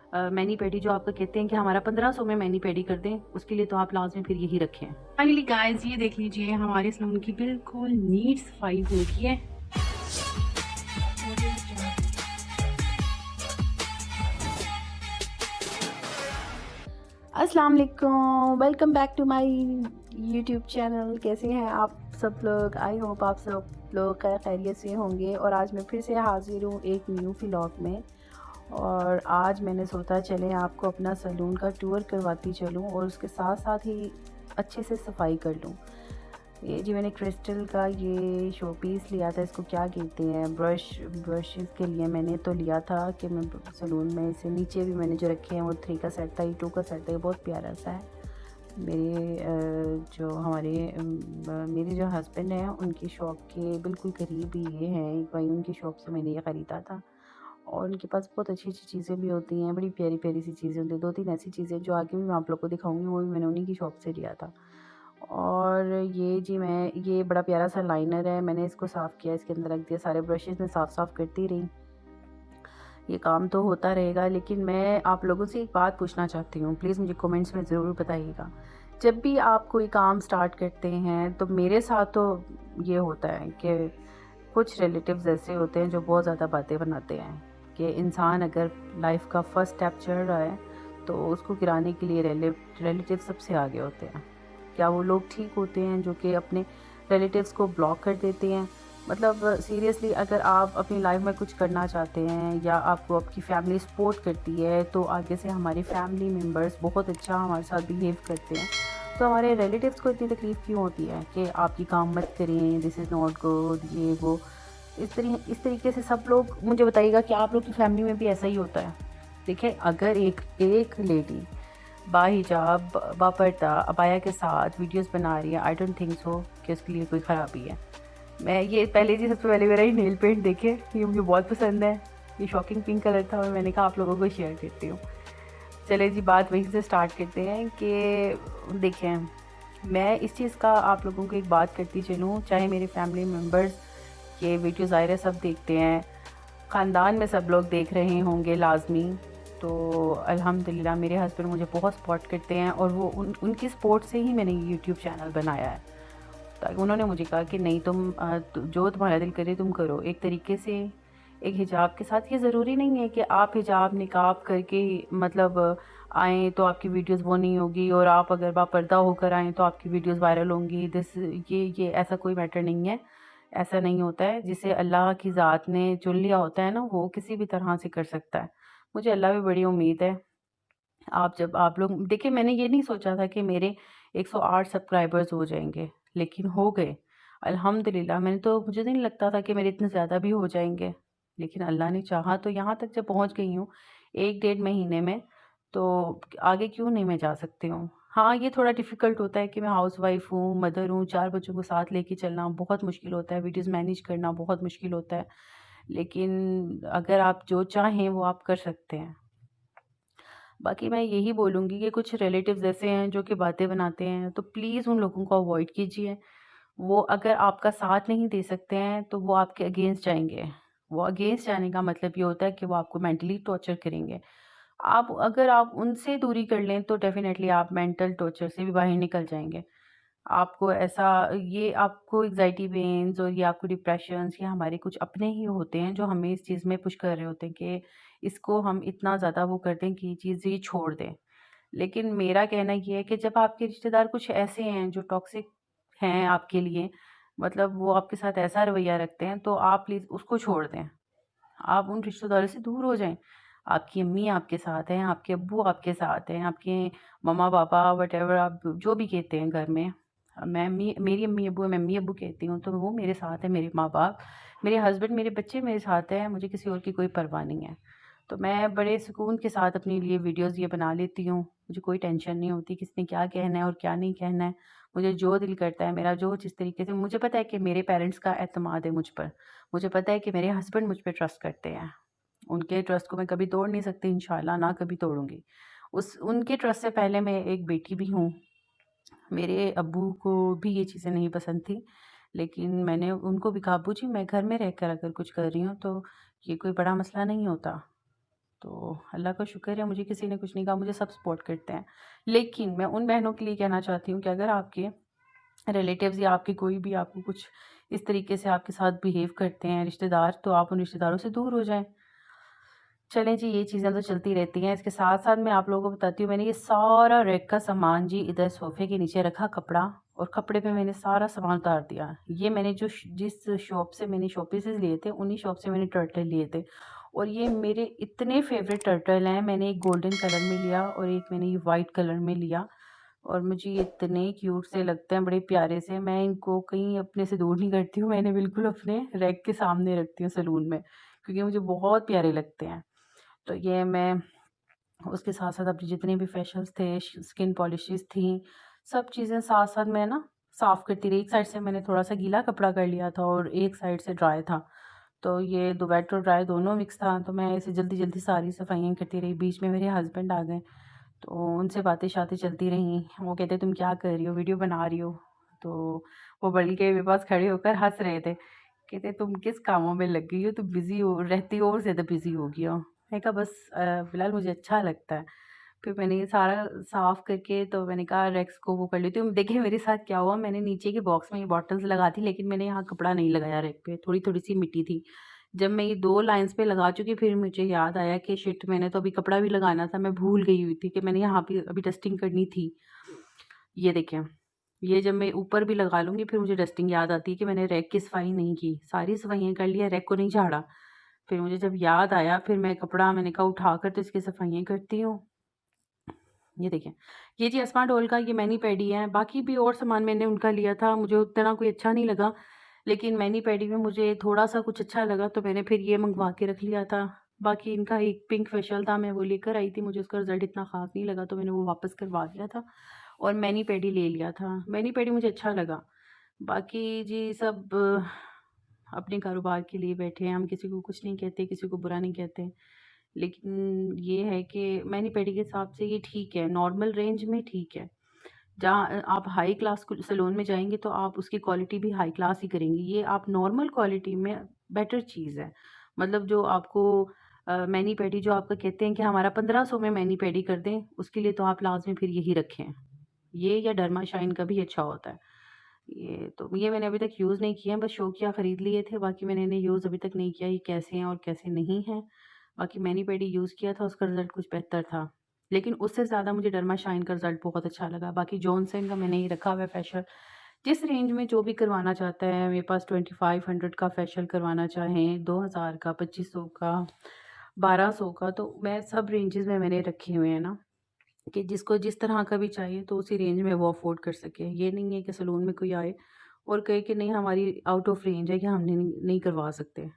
Many पेडी जो आपको कहते हैं कि हमारा 1500 में मैनी पेडी कर दें, उसके लिए तो आप लाजमी फिर यही रखें। फाइनली गाइस ये देख लीजिए हमारे सलून की बिल्कुल नीट सफाई हो गई है। अस्सलाम वालेकुम, welcome back to my YouTube channel. कैसे हैं आप सब लोग? आई होप आप सब लोग खैरियत से होंगे। और आज मैं फिर से हाजिर हूँ एक न्यू व्लॉग में। और आज मैंने सोचा चलें आपको अपना सैलून का टूर करवाती चलूँ और उसके साथ साथ ही अच्छे से सफाई कर लूँ। ये जी मैंने क्रिस्टल का ये शो पीस लिया था, इसको क्या कहते हैं, ब्रशेस के लिए मैंने तो लिया था कि मैं सैलून में इसे नीचे भी मैंने जो रखे हैं वो 3 का सेट था, ये 2 का सेट था। ये बहुत प्यारा सा है। मेरे जो हस्बैंड हैं उनकी शॉप के बिल्कुल करीब ही ये है। एक भाई उनकी शॉप से मैंने ये ख़रीदा था और उनके पास बहुत अच्छी-अच्छी चीज़ें भी होती हैं, बड़ी प्यारी-प्यारी सी चीज़ें होती हैं। 2-3 ऐसी चीज़ें जो आगे भी मैं आप लोग को दिखाऊँगी, वो भी मैंने उन्हीं की शॉप से लिया था। और ये जी मैं ये बड़ा प्यारा सा लाइनर है, मैंने इसको साफ़ किया, इसके अंदर रख दिया। सारे ब्रशेज़ में साफ़ करती रही। ये काम तो होता रहेगा, लेकिन मैं आप लोगों से एक बात पूछना चाहती हूँ, प्लीज़ मुझे कमेंट्स में ज़रूर बताइएगा। जब भी आप कोई काम स्टार्ट करते हैं तो मेरे साथ तो ये होता है कि कुछ रिलेटिव्स ऐसे होते हैं जो बहुत ज़्यादा बातें बनाते हैं कि इंसान अगर लाइफ का फर्स्ट स्टेप चढ़ रहा है तो उसको गिराने के लिए रिलेटिव सबसे आगे होते हैं। क्या वो लोग ठीक होते हैं जो कि अपने रिलेटिव्स को ब्लॉक कर देते हैं? मतलब सीरियसली अगर आप अपनी लाइफ में कुछ करना चाहते हैं या आपको आपकी फैमिली सपोर्ट करती है तो आगे से हमारी फैमिली मेम्बर्स बहुत अच्छा हमारे साथ बिहेव करते हैं। तो हमारे रिलेटिव्स को इतनी तकलीफ़ क्यों होती है कि आप ये काम मत करें, दिस इज़ नॉट गुड, ये वो। इस तरीके से सब लोग मुझे बताइएगा कि आप लोग की फैमिली में भी ऐसा ही होता है? देखिए, अगर एक एक लेडी बाहिजाब, बापर्दा, अबाया के साथ वीडियोस बना रही है, आई डोंट थिंक सो कि उसके लिए कोई ख़राबी है। मैं ये पहले जी सबसे पहले मेरा ये नेल पेंट देखे, ये मुझे बहुत पसंद है। ये शॉकिंग पिंक कलर था और मैंने कहा आप लोगों को शेयर करती हूँ। चले जी बात वहीं से स्टार्ट करते हैं कि देखें, मैं इस चीज़ का आप लोगों को एक बात करती चलूँ, चाहे मेरे फैमिली मेम्बर्स ये वीडियो ज़ाहिर है सब देखते हैं, ख़ानदान में सब लोग देख रहे होंगे लाज़मी। तो अल्हम्दुलिल्लाह मेरे हस्बैंड मुझे बहुत सपोर्ट करते हैं और वो उनकी सपोर्ट से ही मैंने ये यूट्यूब चैनल बनाया है। ताकि उन्होंने मुझे कहा कि नहीं तुम जो तुम्हारा दिल करे तुम करो। एक तरीके से एक हिजाब के साथ ये ज़रूरी नहीं है कि आप हिजाब निकाब करके मतलब आएँ तो आपकी वीडियोस वो नहीं होगी, और आप अगर बापर्दा होकर आएँ तो आपकी वीडियोस वायरल होंगी। ये ऐसा कोई मैटर नहीं है। ऐसा नहीं होता है। जिसे अल्लाह की ज़ात ने चुन लिया होता है ना, वो किसी भी तरह से कर सकता है। मुझे अल्लाह पे बड़ी उम्मीद है। जब आप लोग देखिए, मैंने ये नहीं सोचा था कि मेरे 108 सब्सक्राइबर्स हो जाएँगे, लेकिन हो गए। अल्हम्दुलिल्लाह। मुझे नहीं लगता था कि मेरे इतने ज़्यादा भी हो जाएँगे, लेकिन अल्लाह ने चाहा तो यहाँ तक जब पहुँच गई हूँ 1 डेढ़ महीने में, तो आगे क्यों नहीं मैं जा सकती हूँ। हाँ, ये थोड़ा डिफ़िकल्ट होता है कि मैं हाउसवाइफ़ हूँ, मदर हूँ, 4 बच्चों को साथ लेके चलना बहुत मुश्किल होता है, वीडियोज़ मैनेज करना बहुत मुश्किल होता है। लेकिन अगर आप जो चाहें वो आप कर सकते हैं। बाकी मैं यही बोलूँगी कि कुछ रिलेटिव्स ऐसे हैं जो कि बातें बनाते हैं, तो प्लीज़ उन लोगों को अवॉइड कीजिए। वो अगर आपका साथ नहीं दे सकते हैं, तो वो आपके अगेंस्ट जाएँगे। वो अगेंस्ट जाने का मतलब ये होता है कि वो आपको मेंटली टॉर्चर करेंगे। अगर आप उनसे दूरी कर लें, तो डेफ़िनेटली आप मेंटल टॉर्चर से भी बाहर निकल जाएँगे। आपको एंग्ज़ायटी पेन्स और ये आपको डिप्रेशंस, ये हमारे कुछ अपने ही होते हैं जो हमें इस चीज़ में पुश कर रहे होते हैं कि इसको हम इतना ज़्यादा वो कर दें कि ये चीज़ ये छोड़ दें। लेकिन मेरा कहना ये है कि जब आपके रिश्तेदार कुछ ऐसे हैं जो टॉक्सिक हैं आपके लिए, मतलब वो आपके साथ ऐसा रवैया रखते हैं, तो आप प्लीज़ उसको छोड़ दें। आप उन रिश्तेदारों से दूर हो जाएँ। आपकी अम्मी आपके साथ हैं, आपके अब्बू आपके साथ हैं, आपके मम्मा-पापा व्हाटएवर आप जो भी कहते हैं घर में। मेरी अम्मी-अब्बू मैं अम्मी-अब्बू कहती हूँ, तो वो मेरे साथ हैं, मेरे माँ-बाप, मेरे हस्बैंड, मेरे बच्चे मेरे साथ हैं, मुझे किसी और की कोई परवाह नहीं है। तो मैं बड़े सुकून के साथ अपने लिए वीडियोज़ ये बना लेती हूँ। मुझे कोई टेंशन नहीं होती किसने क्या कहना है और क्या नहीं कहना है। मुझे जो दिल करता है, मेरा जो जिस तरीके से मुझे पता है कि मेरे पेरेंट्स का एतमाद है मुझ पर। मुझे पता है कि मेरे हस्बैंड मुझ पे ट्रस्ट करते हैं। उनके ट्रस्ट को मैं कभी तोड़ नहीं सकती, इंशाल्लाह ना कभी तोड़ूँगी। उस उनके ट्रस्ट से पहले मैं एक बेटी भी हूँ। मेरे अब्बू को भी ये चीज़ें नहीं पसंद थी, लेकिन मैंने उनको भी कहा, अब्बू जी मैं घर में रहकर अगर कुछ कर रही हूँ तो ये कोई बड़ा मसला नहीं होता। तो अल्लाह का शुक्र है मुझे किसी ने कुछ नहीं कहा, मुझे सब सपोर्ट करते हैं। लेकिन मैं उन बहनों के लिए कहना चाहती हूँ कि अगर आपके रिलेटिव्स या आपके कोई भी आपको कुछ इस तरीके से आपके साथ बिहेव करते हैं रिश्तेदार, तो आप उन रिश्तेदारों से दूर हो जाएँ। चलें जी, ये चीज़ें तो चलती रहती हैं। इसके साथ-साथ मैं आप लोगों को बताती हूँ, मैंने ये सारा रैक का सामान जी इधर सोफ़े के नीचे रखा कपड़ा, और कपड़े पे मैंने सारा सामान उतार दिया। ये मैंने जिस शॉप से मैंने शॉपीसेस लिए थे, उन्हीं शॉप से मैंने टर्टल लिए थे, और ये मेरे इतने फ़ेवरेट टर्टल हैं। मैंने एक गोल्डन कलर में लिया और एक मैंने ये वाइट कलर में लिया, और मुझे ये इतने क्यूट से लगते हैं, बड़े प्यारे से। मैं इनको कहीं अपने से दूर नहीं करती हूँ, मैंने बिल्कुल अपने रैक के सामने रखती हूँ सैलून में, क्योंकि मुझे बहुत प्यारे लगते हैं। तो ये मैं उसके साथ-साथ अपने जितने भी फेशियल्स थे, स्किन पॉलिशेज़ थी, सब चीज़ें साथ-साथ मैं ना साफ़ करती रही। एक साइड से मैंने थोड़ा-सा गीला कपड़ा कर लिया था और एक साइड से ड्राई था। तो ये दो वेट और ड्राई दोनों मिक्स था, तो मैं ऐसे जल्दी-जल्दी सारी सफाइयाँ करती रही। बीच में मेरे हस्बैंड आ गए, तो उनसे बातें-शातें चलती रहीं। वो कहते, "तुम क्या कर रही हो? वीडियो बना रही हो?" तो वो बल्कि मेरे पास खड़े होकर हँस रहे थे। कहते, "तुम किस कामों में लग गई हो? तुम बिज़ी हो रहती हो और ज़्यादा बिज़ी हो गई हो।" मैंने कहा, "बस फ़िलहाल मुझे अच्छा लगता है।" फिर मैंने ये सारा साफ़ करके तो मैंने कहा रैक्स को वो कर लेती हूँ। देखिए मेरे साथ क्या हुआ, मैंने नीचे के बॉक्स में ये बॉटल्स लगा दी, लेकिन मैंने यहाँ कपड़ा नहीं लगाया रैक पे, थोड़ी-थोड़ी सी मिट्टी थी। जब मैं ये 2 लाइन्स पे लगा चुकी, फिर मुझे याद आया कि शिट, मैंने तो अभी कपड़ा भी लगाना था, मैं भूल गई हुई थी कि मैंने यहाँ पे अभी डस्टिंग करनी थी। ये देखें, ये जब मैं ऊपर भी लगा लूँगी, फिर मुझे डस्टिंग याद आती है कि मैंने रैक की सफाई नहीं की। सारी सफाइयाँ कर लिया, रैक को नहीं झाड़ा। फिर मुझे जब याद आया, फिर मैं कपड़ा मैंने कहा उठाकर तो इसकी सफाइयाँ करती हूँ। ये देखें, ये जी अस्मा डॉल का ये मैनी पेडी है। बाकी भी और सामान मैंने उनका लिया था, मुझे उतना कोई अच्छा नहीं लगा, लेकिन मैनी पेडी में मुझे थोड़ा-सा कुछ अच्छा लगा, तो मैंने फिर ये मँगवा के रख लिया था। बाकी इनका एक पिंक फेशियल था, मैं वो लेकर आई थी, मुझे उसका रिज़ल्ट इतना ख़ास नहीं लगा, तो मैंने वो वापस करवा दिया था और मैनी पेडी ले लिया था। मैनी पेडी मुझे अच्छा लगा। बाकी जी सब अपने कारोबार के लिए बैठे हैं, हम किसी को कुछ नहीं कहते, किसी को बुरा नहीं कहते। लेकिन ये है कि मैनी-पेडी के हिसाब से ये ठीक है, नॉर्मल रेंज में ठीक है। जहाँ आप हाई क्लास क सैलून में जाएँगे तो आप उसकी क्वालिटी भी हाई क्लास ही करेंगे। ये आप नॉर्मल क्वालिटी में बेटर चीज़ है। मतलब जो आपको मैनी-पेडी जो आपको कहते हैं कि हमारा 1500 में मैनी-पेडी कर दें, उसके लिए तो आप लाज़मी फिर यही रखें। ये या डर्मा शाइन का भी अच्छा होता है। ये मैंने अभी तक यूज़ नहीं किए हैं, बस शौकिया खरीद लिए थे, बाकी मैंने इन्हें यूज़ अभी तक नहीं किया, ये कैसे हैं और कैसे नहीं हैं। बाकी मैनी-पेडी यूज़ किया था, उसका रिज़ल्ट कुछ बेहतर था। लेकिन उससे ज़्यादा मुझे डर्मा शाइन का रिज़ल्ट बहुत अच्छा लगा। बाकी जॉनसन का मैंने ये रखा हुआ है फेशियल। जिस रेंज में जो भी करवाना चाहता है, मेरे पास 2500 का फेशियल करवाना चाहें, 2000 का, 2500 का, 1200 का, तो मैं सब रेंजेज़ में मैंने रखे हुए हैं ना। कि जिसको जिस तरह का भी चाहिए तो उसी रेंज में वो अफ़ोर्ड कर सके। ये नहीं है कि सैलून में कोई आए और कहे कि नहीं हमारी आउट ऑफ रेंज है कि हम नहीं करवा सकते।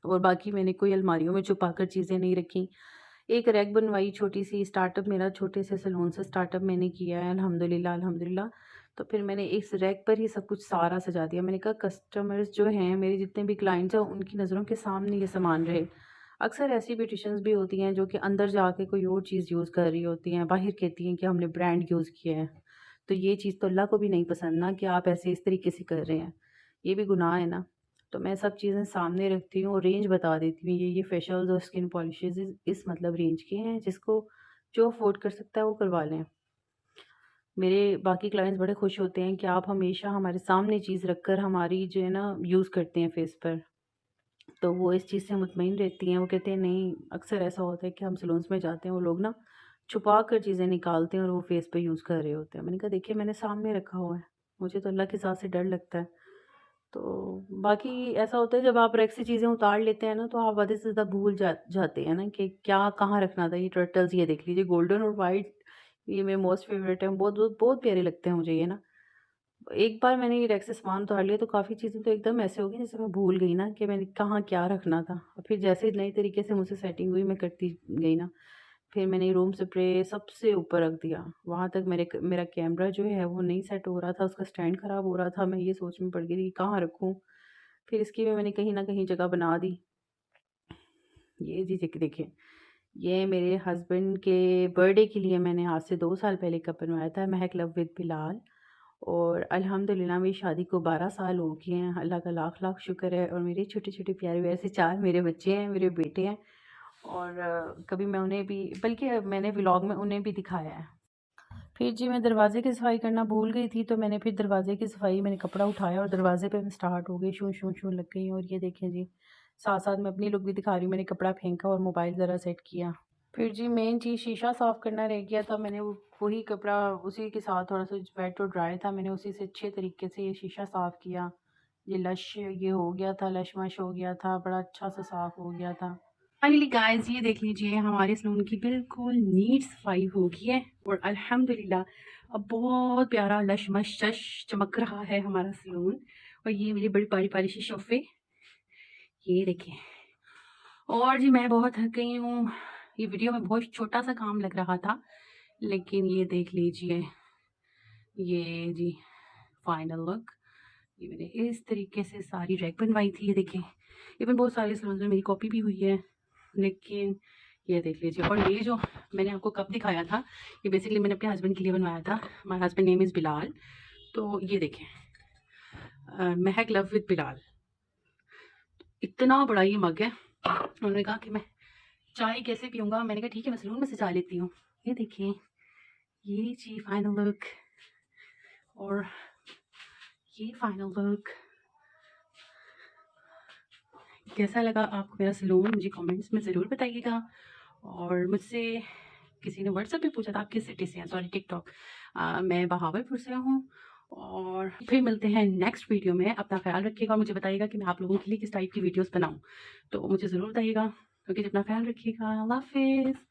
और बाकी मैंने कोई अलमारियों में छुपा कर चीज़ें नहीं रखी। एक रैक बनवाई छोटी-सी, स्टार्टअप मेरा छोटे से सैलून से स्टार्टअप मैंने किया है अल्हम्दुलिल्लाह, अल्हम्दुलिल्लाह। तो फिर मैंने इस रैक पर ही सब कुछ सारा सजा दिया। मैंने कहा कस्टमर्स जो हैं, मेरे जितने भी क्लाइंट्स हैं, उनकी नज़रों के सामने ये सामान रहे। अक्सर ऐसी ब्यूटिशियंस भी होती हैं जो कि अंदर जाके कोई और चीज़ यूज़ कर रही होती हैं, बाहर कहती हैं कि हमने ब्रांड यूज़ किया है। तो ये चीज़ तो अल्लाह को भी नहीं पसंद ना कि आप ऐसे इस तरीके से कर रहे हैं। ये भी गुनाह है ना। तो मैं सब चीज़ें सामने रखती हूँ और रेंज बता देती हूँ, ये फेशियल्स और स्किन पॉलिशेज़ इस मतलब रेंज के हैं, जिसको जो अफ़ोर्ड कर सकता है वो करवा लें। मेरे बाकी क्लाइंट्स बड़े खुश होते हैं कि आप हमेशा हमारे सामने चीज़ रखकर हमारी जो है ना यूज़ करते हैं फेस पर। तो वो इस चीज़ से मुतमईन रहती हैं, वो कहते हैं नहीं, अक्सर ऐसा होता है कि हम सैलून्स में जाते हैं, वो लोग ना छुपा कर चीज़ें निकालते हैं और वो फेस पे यूज़ कर रहे होते हैं। मैंने कहा देखिए मैंने सामने रखा हुआ है, मुझे तो अल्लाह की ज़ात से डर लगता है। तो बाकी ऐसा होता है जब आप रैक से चीज़ें उतार लेते हैं ना, तो आप आधे से ज़्यादा भूल जाते हैं ना कि क्या कहाँ रखना था। ये टर्टल्स ये देख लीजिए, गोल्डन और व्हाइट, ये मेरे मोस्ट फेवरेट हैं, बहुत बहुत बहुत प्यारे लगते हैं मुझे ये ना। एक बार मैंने ये रैक से सामान उतार लिया तो काफ़ी चीज़ें तो एकदम ऐसे हो गई जैसे मैं भूल गई ना कि मैंने कहाँ क्या रखना था। और फिर जैसे नई तरीके से मुझसे सेटिंग हुई, मैं करती गई ना, फिर मैंने रूम स्प्रे सबसे ऊपर रख दिया। वहाँ तक मेरा कैमरा जो है वो नहीं सेट हो रहा था, उसका स्टैंड ख़राब हो रहा था। मैं ये सोच में पड़ गई थी कि कहाँ रखूँ? फिर इसकी भी मैंने कहीं न कहीं जगह बना दी। ये जी देखिए, ये मेरे हस्बैंड के बर्थडे के लिए मैंने आज से 2 साल पहले कप बनवाया था, महक लव विद बिलाल। और अल्हम्दुलिल्लाह मेरी शादी को 12 साल हो गए हैं। अल्लाह का लाख-लाख शुक्र है, और मेरे छोटे-छोटे प्यारे-प्यारे से 4 मेरे बच्चे हैं, मेरे बेटे हैं। और कभी मैं उन्हें भी, बल्कि मैंने व्लॉग में उन्हें भी दिखाया है। फिर जी मैं दरवाज़े की सफाई करना भूल गई थी, तो मैंने फिर दरवाज़े की सफाई, मैंने कपड़ा उठाया और दरवाज़े पे मैं स्टार्ट हो गई, शू शू शू लग गई। और ये देखें जी, साथ-साथ मैं अपनी लुक भी दिखा रही हूँ। मैंने कपड़ा फेंका और मोबाइल ज़रा सेट किया। फिर जी मेन चीज़ शीशा साफ़ करना रह गया था। मैंने वही कपड़ा उसी के साथ थोड़ा-सा वेट और ड्राई था, मैंने उसी से अच्छे तरीके से ये शीशा साफ़ किया। ये लश ये हो गया था, लश-वश हो गया था, बड़ा अच्छा-सा साफ़ हो गया था। फाइनली गाइस ये देख लीजिए, हमारे सलून की बिल्कुल नीट सफाई हो गई है और अल्हम्दुलिल्लाह अब बहुत प्यारा लश-मश शश चमक रहा है हमारा सलून। और ये मेरी बड़ी प्यारी-प्यारी सी शोफ़े, ये देखें। और जी मैं बहुत थक गई हूँ। ये वीडियो में बहुत छोटा-सा काम लग रहा था, लेकिन ये देख लीजिए, ये जी फाइनल लुक। ये मैंने इस तरीके से सारी रैक बनवाई थी, ये देखें। इवन बहुत सारे सलून्स में मेरी कॉपी भी हुई है, लेकिन ये देख लीजिए। और ये जो मैंने आपको कप दिखाया था, ये बेसिकली मैंने अपने हस्बैंड के लिए बनवाया था। My husband name is Bilal. तो ये देखें, महक लव विद बिलाल। इतना बड़ा ये मग है। उन्होंने कहा कि मैं चाय कैसे पीऊँगा? मैंने कहा ठीक है, मैं सलून में से चाय लेती हूँ। ये देखिए, ये जी फाइनल लुक और ये फाइनल लुक। कैसा लगा आपको मेरा सलून? मुझे कमेंट्स में ज़रूर बताइएगा। और मुझसे किसी ने व्हाट्सएप पे पूछा था आप किस सिटी से हैं, सॉरी टिकटॉक। मैं बहावलपुर से हूँ। और फिर मिलते हैं नेक्स्ट वीडियो में। अपना ख्याल रखिएगा और मुझे बताइएगा कि मैं आप लोगों के लिए किस टाइप की वीडियोस बनाऊँ। तो मुझे ज़रूर बताइएगा। ओके, अपना ख्याल रखिएगा। अल्लाह हाफ़िज़।